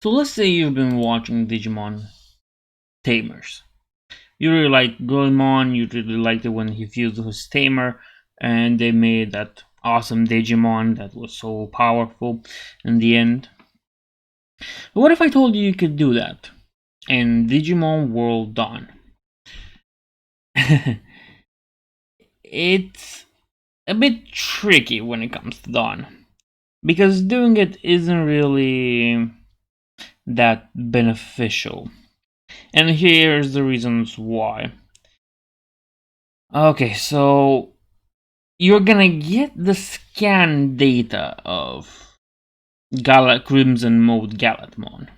So let's say you've been watching Digimon Tamers. You really like Gallantmon, you really liked it when he fused with his Tamer, and they made that awesome Digimon that was so powerful in the end. But what if I told you you could do that in Digimon World Dawn? It's a bit tricky when it comes to Dawn, because doing it isn't really that beneficial. And here's the reasons why. Okay, so you're gonna get the scan data of Crimson Mode Gallantmon.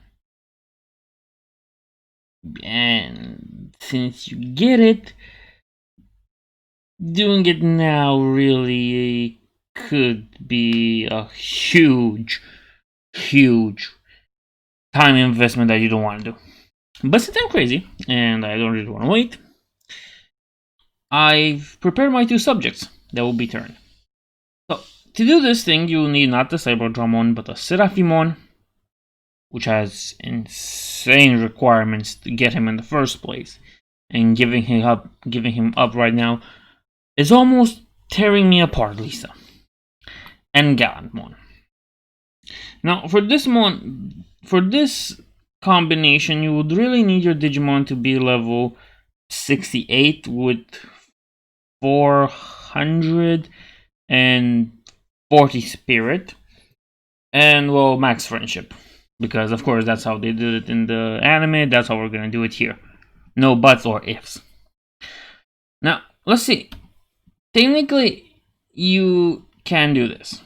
And since you get it, doing it now really could be a huge time investment that you don't want to do. But since I'm crazy and I don't really want to wait, I've prepared my two subjects that will be turned. So to do this thing, you'll need not the Cyberdramon but a Seraphimon, which has insane requirements to get him in the first place, and giving him up right now is almost tearing me apart, Lisa. And Gallantmon. Now for this combination, you would really need your Digimon to be level 68 with 440 spirit and, well, max friendship, because of course that's how they did it in the anime. That's how we're gonna do it here. No buts or ifs. Now let's see. Technically you can do this.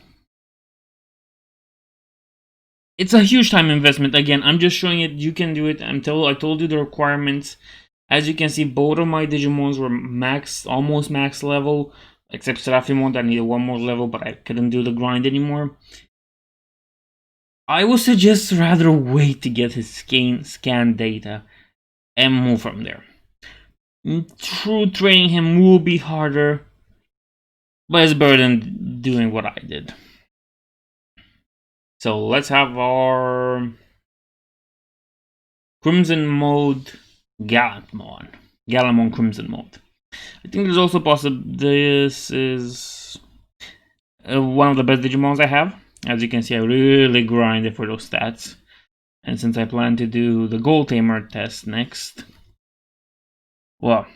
It's a huge time investment. Again, I'm just showing it. You can do it. I told you the requirements. As you can see, both of my Digimons were almost max level, except Seraphimon that needed one more level, but I couldn't do the grind anymore. I would suggest rather wait to get his scan data and move from there. True training him will be harder, but it's better than doing what I did. So let's have our Crimson Mode Gallantmon Crimson Mode. I think there's also this is one of the best Digimons I have. As you can see, I really grinded for those stats. And since I plan to do the Gold Tamer test next, well,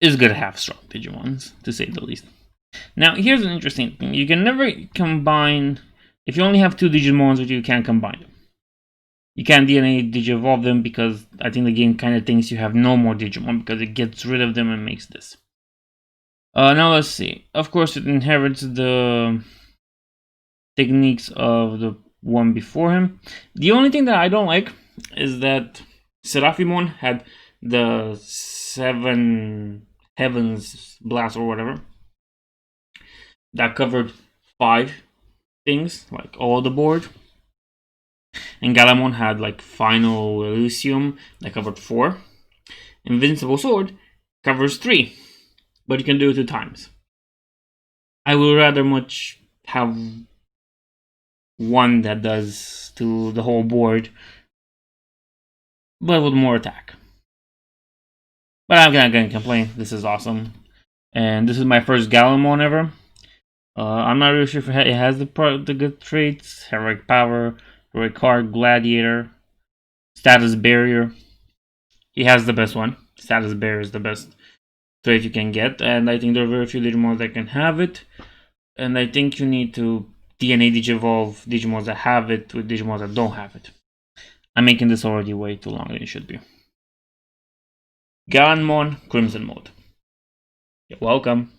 it's good to have strong Digimons, to say the least. Now, here's an interesting thing. You can never combine, if you only have two Digimons with you can't combine them. You can't DNA Digivolve them because I think the game kind of thinks you have no more Digimon because it gets rid of them and makes this. Now let's see. Of course, it inherits the techniques of the one before him. The only thing that I don't like is that Seraphimon had the 7 Heavens Blast or whatever. That covered 5 things, like all the board. And Gallantmon had like Final Elysium that covered 4. Invincible Sword covers 3, but you can do it 2 times. I would rather much have one that does to the whole board, but with more attack. But I'm not gonna complain. This is awesome, and this is my first Gallantmon ever. I'm not really sure if it has the good traits: Heroic Power, Heroic Heart, Gladiator, Status Barrier. He has the best one. Status Barrier is the best trait you can get, and I think there are very few Digimon that can have it. And I think you need to DNA Digivolve Digimons that have it with Digimons that don't have it. I'm making this already way too long than it should be. Gallantmon Crimson Mode. You're welcome.